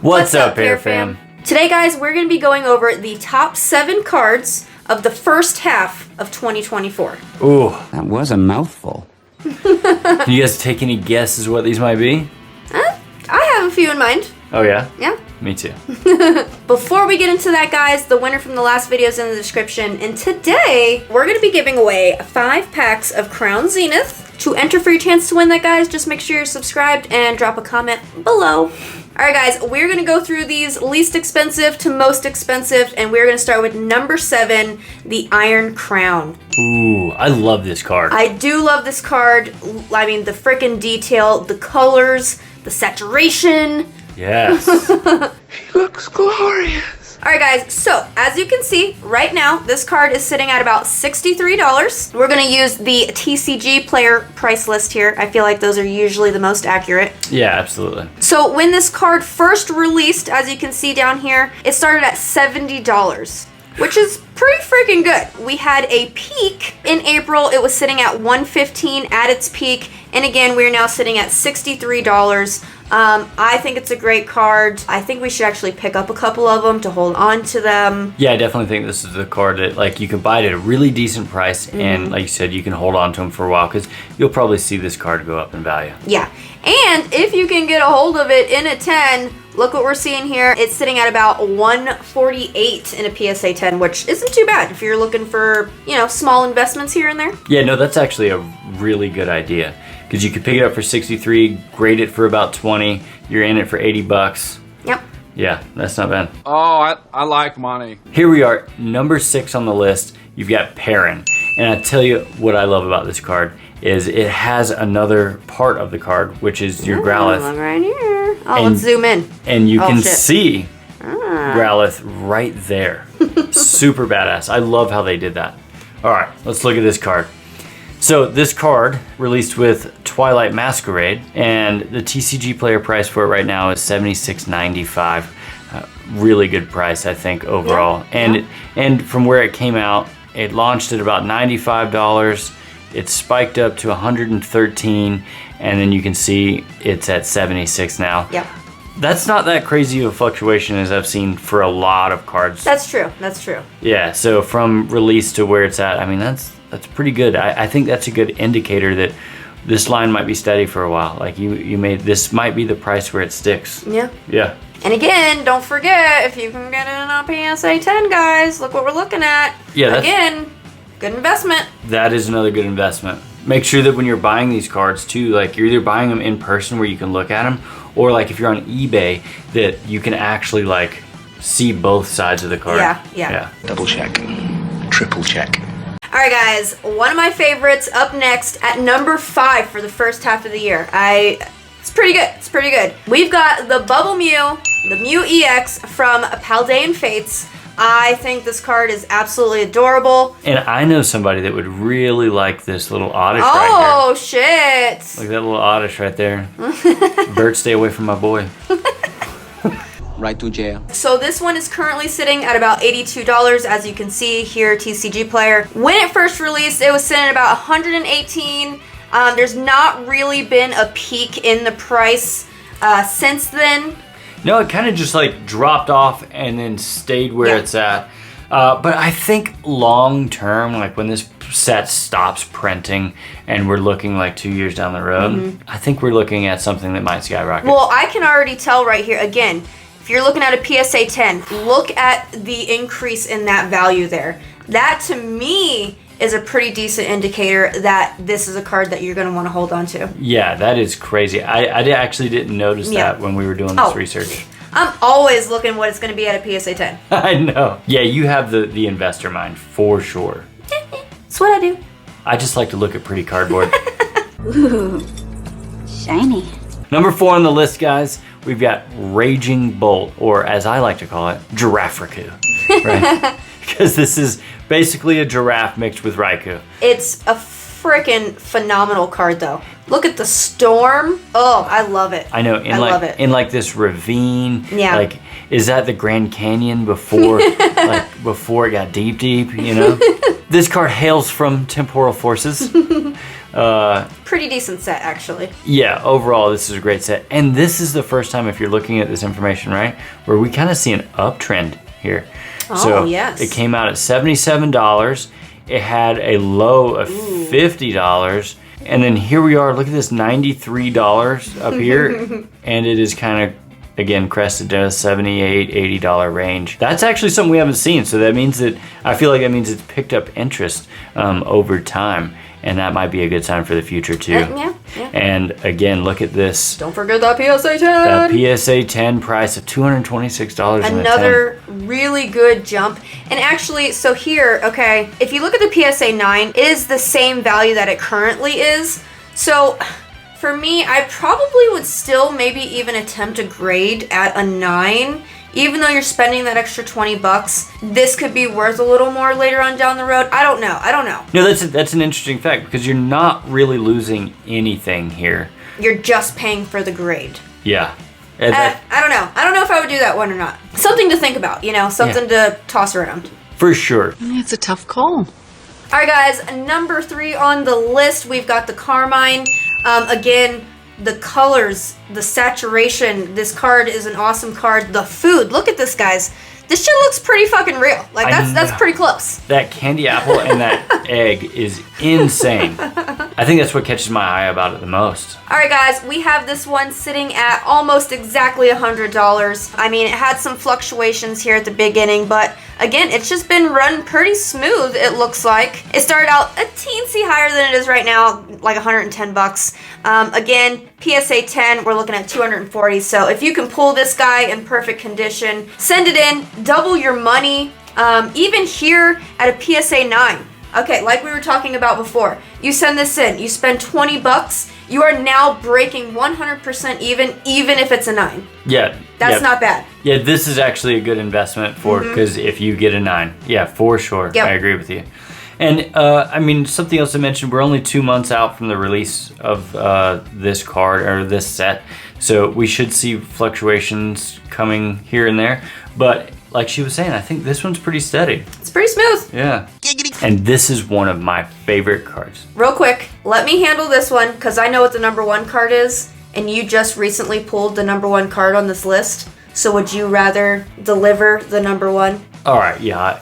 What's up, Pair Fam? Today, guys, we're going to be going over the top 7 cards of the first half of 2024. Ooh. That was a mouthful. Can you guys take any guesses what these might be? I have a few in mind. Oh, yeah? Yeah. Me too. Before we get into that, guys, the winner from the last video is in the description. And today, we're going to be giving away 5 packs of Crown Zenith. To enter for your chance to win that, guys, just make sure you're subscribed and drop a comment below. Alright, guys, we're going to go through these least expensive to most expensive, and we're going to start with number 7, the Iron Crown. Ooh, I love this card. I do love this card. I mean, the frickin' detail, the colors, the saturation. Yes. He looks glorious. Alright, guys, so as you can see right now, this card is sitting at about $63. We're going to use the TCG player price list here. I feel like those are usually the most accurate. Yeah, absolutely. So when this card first released, as you can see down here, it started at $70, which is pretty freaking good. We had a peak in April. It was sitting at $115 at its peak. And again, we're now sitting at $63. I think it's a great card. I think we should actually pick up a couple of them to hold on to them. Yeah, I definitely think this is the card that, like, you can buy it at a really decent price, and like you said, you can hold on to them for a while because you'll probably see this card go up in value. Yeah, and if you can get a hold of it in a 10, look what we're seeing here. It's sitting at about $148 in a PSA 10, which isn't too bad if you're looking for, you know, small investments here and there. Yeah, no, that's actually a really good idea. Because you could pick it up for 63, grade it for about 20, you're in it for 80 bucks. Yep. Yeah, that's not bad. Oh, I like money. Here we are, number 6 on the list. You've got Parin. And I tell you what I love about this card is it has another part of the card, which is your Growlithe. Look right here. Oh, let's zoom in. And you can see Growlithe right there. Super badass. I love how they did that. All right, let's look at this card. So this card released with Twilight Masquerade, and the TCG player price for it right now is $76.95. Really good price, I think, overall. Yeah. And from where it came out, it launched at about $95. It spiked up to $113, and then you can see it's at $76 now. Yep. That's not that crazy of a fluctuation as I've seen for a lot of cards. That's true. That's true. Yeah, so from release to where it's at, I mean, that's pretty good. I think that's a good indicator that this line might be steady for a while. Like this might be the price where it sticks. Yeah. Yeah. And again, don't forget, if you can get it in a PSA 10, guys, look what we're looking at. Yeah. Again, good investment. That is another good investment. Make sure that when you're buying these cards too, like you're either buying them in person where you can look at them, or like if you're on eBay, that you can actually like see both sides of the card. Yeah. Double check. Triple check. Alright, guys, one of my favorites up next at number 5 for the first half of the year. It's pretty good. It's pretty good. We've got the Bubble Mew, the Mew EX from Paldean Fates. I think this card is absolutely adorable. And I know somebody that would really like this little Oddish right here. Oh, shit. Look at that little Oddish right there. Bert, stay away from my boy. Right to jail. So this one is currently sitting at about $82, as you can see here, TCG player. When it first released, it was sitting at about $118. There's not really been a peak in the price since then. No, it kind of just like dropped off and then stayed where it's at. But I think long term, like when this set stops printing and we're looking like 2 years down the road, I think we're looking at something that might skyrocket. Well, I can already tell right here, again, if you're looking at a PSA 10, look at the increase in that value there. That, to me, is a pretty decent indicator that this is a card that you're going to want to hold on to. Yeah, that is crazy. I actually didn't notice that when we were doing this research. I'm always looking what it's going to be at a PSA 10. I know. Yeah, you have the investor mind, for sure. That's what I do. I just like to look at pretty cardboard. Ooh, shiny. Number 4 on the list, guys, we've got Raging Bolt, or as I like to call it, Giraffe-Raikou. Right? Because this is basically a giraffe mixed with Raikou. It's a freaking phenomenal card, though. Look at the storm. Oh, I love it. I know. I love it. In like this ravine. Yeah. Like, is that the Grand Canyon before, like before it got deep, you know? This card hails from Temporal Forces. Pretty decent set, actually. Yeah, overall, this is a great set. And this is the first time, if you're looking at this information, right, where we kind of see an uptrend here. Oh, so yes. It came out at $77. It had a low of $50. And then here we are, look at this, $93 up here. And it is kind of, again, crested to $78, $80 range. That's actually something we haven't seen. So that means that, I feel like that means it's picked up interest over time. And that might be a good sign for the future too. Yeah. And again, look at this. Don't forget that PSA 10. That PSA 10 price of $226. Another really good jump. And actually, so here, okay, if you look at the PSA 9, it is the same value that it currently is. So for me, I probably would still maybe even attempt a grade at a 9. Even though you're spending that extra 20 bucks, this could be worth a little more later on down the road. I don't know. No, that's an interesting fact because you're not really losing anything here. You're just paying for the grade. Yeah. I don't know. I don't know if I would do that one or not. Something to think about, something to toss around. For sure. It's a tough call. All right, guys, number 3 on the list, we've got the Carmine. Again, the colors, the saturation, this card is an awesome card. The food, look at this, guys. This shit looks pretty fucking real. Like, that's pretty close. That candy apple and that egg is insane. I think that's what catches my eye about it the most. All right, guys, we have this one sitting at almost exactly $100. I mean, it had some fluctuations here at the beginning, but again, it's just been run pretty smooth, it looks like. It started out a teensy higher than it is right now, like 110 bucks. Again, PSA 10, we're looking at 240. So if you can pull this guy in perfect condition, send it in, double your money. Even here at a PSA 9. Okay, like we were talking about before, you send this in, you spend 20 bucks, you are now breaking 100% even if it's a 9. Yeah. That's not bad. Yeah, this is actually a good investment for, because if you get a 9. Yeah, for sure. Yep. I agree with you. And I mean, something else I mentioned, we're only 2 months out from the release of this card, or this set. So we should see fluctuations coming here and there. But like she was saying, I think this one's pretty steady. It's pretty smooth. Yeah. And this is one of my favorite cards. Real quick, let me handle this one because I know what the number 1 card is, and you just recently pulled the number 1 card on this list. So would you rather deliver the number 1? All right, yeah.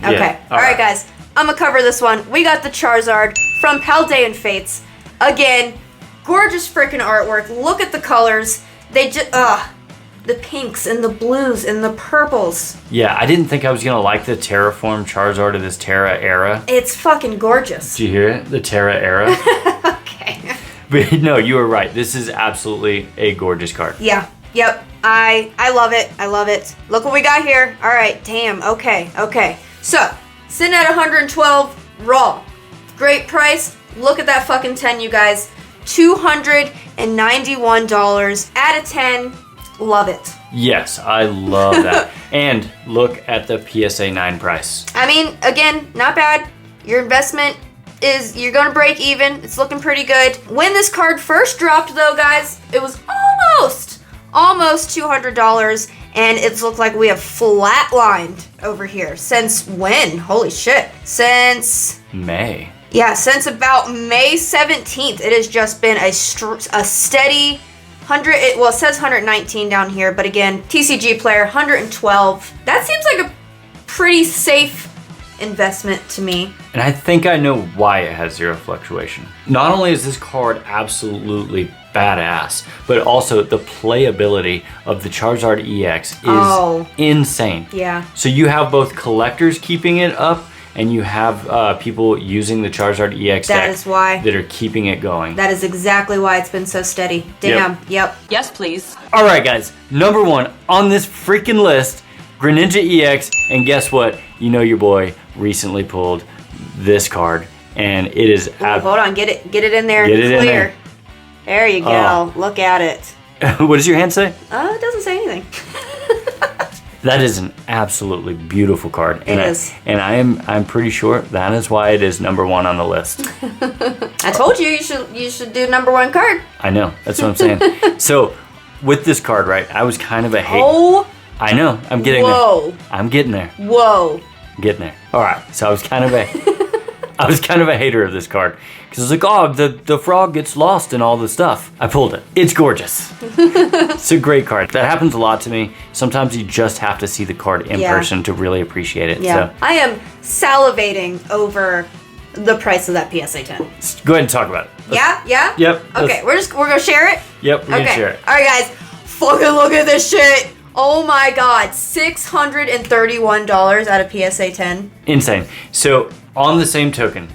Okay, all right, guys. I'm gonna cover this one. We got the Charizard from Paldean Fates. Again, gorgeous freaking artwork. Look at the colors. They just, the pinks and the blues and the purples. Yeah, I didn't think I was gonna like the Terraform Charizard of this Terra era. It's fucking gorgeous. Did you hear it? The Terra era. Okay. But no, you were right. This is absolutely a gorgeous card. Yeah. Yep. I love it. I love it. Look what we got here. All right. Damn. Okay. So, sitting at 112 raw. Great price. Look at that fucking 10, you guys. $291 out of 10. Love it. Yes, I love that. And look at the PSA 9 price. I mean, again, not bad. Your investment is, you're gonna break even. It's looking pretty good. When this card first dropped though, guys, it was almost $200, and it's looked like we have flatlined over here. Since when? Holy shit. Since May. Yeah, since about May 17th, it has just been a steady 100, it says 119 down here, but again, TCG player, 112. That seems like a pretty safe investment to me. And I think I know why it has zero fluctuation. Not only is this card absolutely badass, but also the playability of the Charizard EX is insane. Yeah. So you have both collectors keeping it up, and you have people using the Charizard EX That deck is why. that are keeping it going. That is exactly why it's been so steady. Damn. Yep. Yes, please. All right, guys. Number 1 on this freaking list, Greninja EX. And guess what? You know your boy recently pulled this card, and it is... Hold on. Get it in there. Get it clear. in there. There you go. Look at it. What does your hand say? It doesn't say anything. That is an absolutely beautiful card. It is. And I'm pretty sure that is why it is number 1 on the list. I told you should do number 1 card. I know. That's what I'm saying. So with this card, right, I was kind of a hate. Oh. I know. I'm getting Whoa. there. I'm getting there. Whoa. Getting there. All right. So I was kind of a I was kind of a hater of this card because I was like, oh, the frog gets lost in all the stuff. I pulled it. It's gorgeous. It's a great card. That happens a lot to me. Sometimes you just have to see the card in person to really appreciate it. Yeah. So I am salivating over the price of that PSA 10. go ahead and talk about it. Yeah? Yep. Okay, we're gonna share it? Yep, we're gonna share it. Alright guys, fucking look at this shit. Oh my god, $631 out of PSA 10. Insane. So on the same token,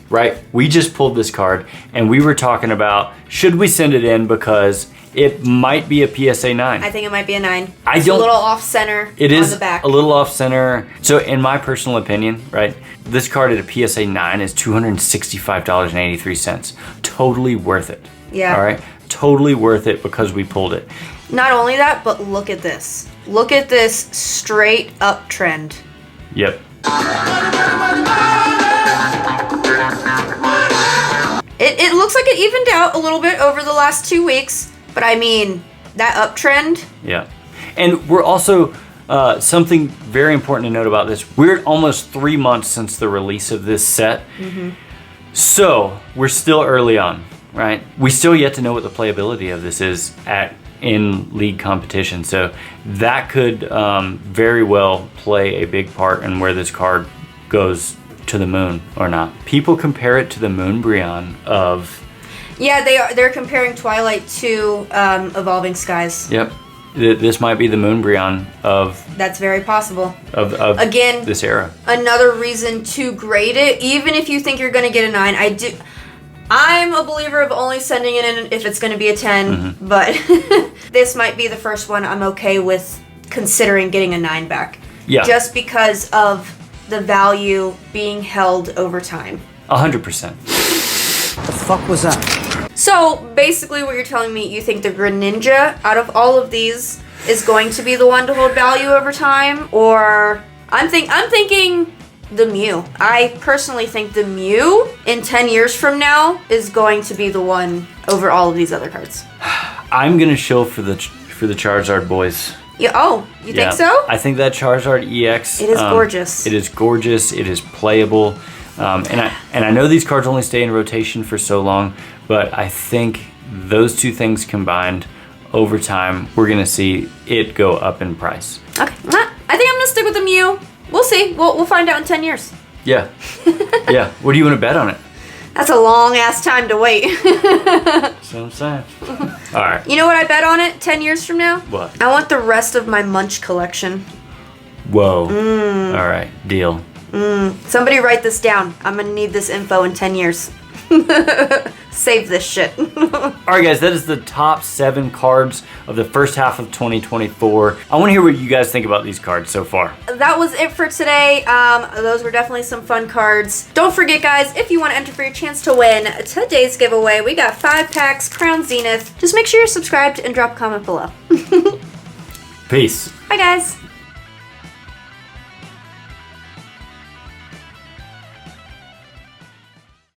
right, we just pulled this card and we were talking about, should we send it in because it might be a PSA 9. I think it might be a 9. I It's don't- a little off center It on is the back. a little off center. So in my personal opinion, right, this card at a PSA 9 is $265.83. Totally worth it. Yeah. All right. Totally worth it because we pulled it. Not only that, but look at this. Look at this straight up trend. Yep. It looks like it evened out a little bit over the last 2 weeks, but I mean, that uptrend. Yeah. And we're also, something very important to note about this, we're almost 3 months since the release of this set. So we're still early on, right? We still yet to know what the playability of this is in league competition. So that could very well play a big part in where this card goes to the moon or not. People compare it to the Moonbreon of... Yeah, they're comparing Twilight to Evolving Skies. Yep. This might be the Moonbreon of... That's very possible. Of Again, this era. Another reason to grade it, even if you think you're going to get a 9. I'm a believer of only sending it in if it's going to be a 10, but this might be the first one I'm okay with considering getting a 9 back. Yeah. Just because of the value being held over time. 100%. The fuck was that? So basically what you're telling me, you think the Greninja out of all of these is going to be the one to hold value over time? Or I'm thinking the Mew. I personally think the Mew in 10 years from now is going to be the one over all of these other cards. I'm gonna show for the Charizard boys. You think so? I think that Charizard EX. It is gorgeous. It is gorgeous. It is playable, and I know these cards only stay in rotation for so long, but I think those two things combined, over time, we're gonna see it go up in price. Okay, I think I'm gonna stick with the Mew. We'll see. We'll find out in 10 years. Yeah, yeah. What do you want to bet on it? That's a long ass time to wait. That's what I'm saying. All right. You know what I bet on it 10 years from now? What? I want the rest of my Munch collection. Whoa. All right. Deal. Somebody write this down. I'm gonna need this info in 10 years. Save this shit. All right, guys, that is the top 7 cards of the first half of 2024. I want to hear what you guys think about these cards so far. That was it for today. Those were definitely some fun cards. Don't forget, guys, if you want to enter for your chance to win today's giveaway, we got 5 packs, Crown Zenith. Just make sure you're subscribed and drop a comment below. Peace. Bye, guys.